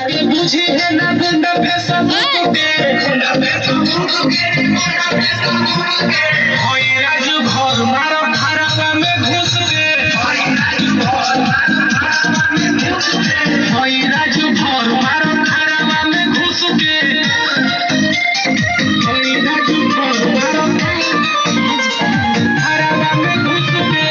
बुझी है ना गुंडा पैसा मुके गुंडा पैसा मुके होई राजू घर मारो घरवा में घुस के होई राजू घर मारो घरवा में घुस के होई राजू घर मारो घरवा में घुस के होई राजू घर मारो घरवा में घुस के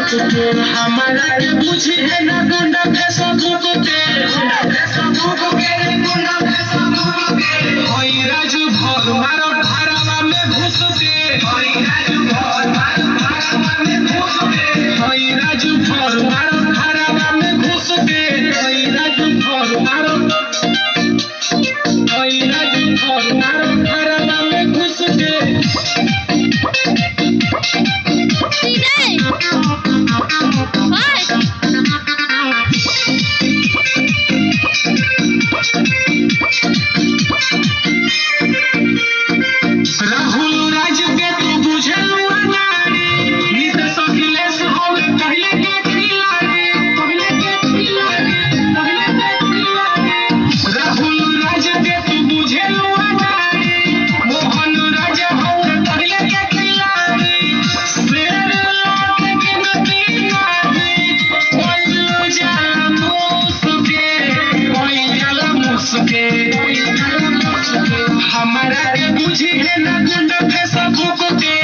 हमारा के बुझी है ना गुंडा पैसा भूख के होई राजू घर मारो घरवा में घुस के होई राजू घर मारो घरवा में घुस के होई राजू घर मारो घरवा में घुस के होई राजू घर मारो घरवा में घुस के हमारा के बुझी है ना गुंडा पैसा भूख के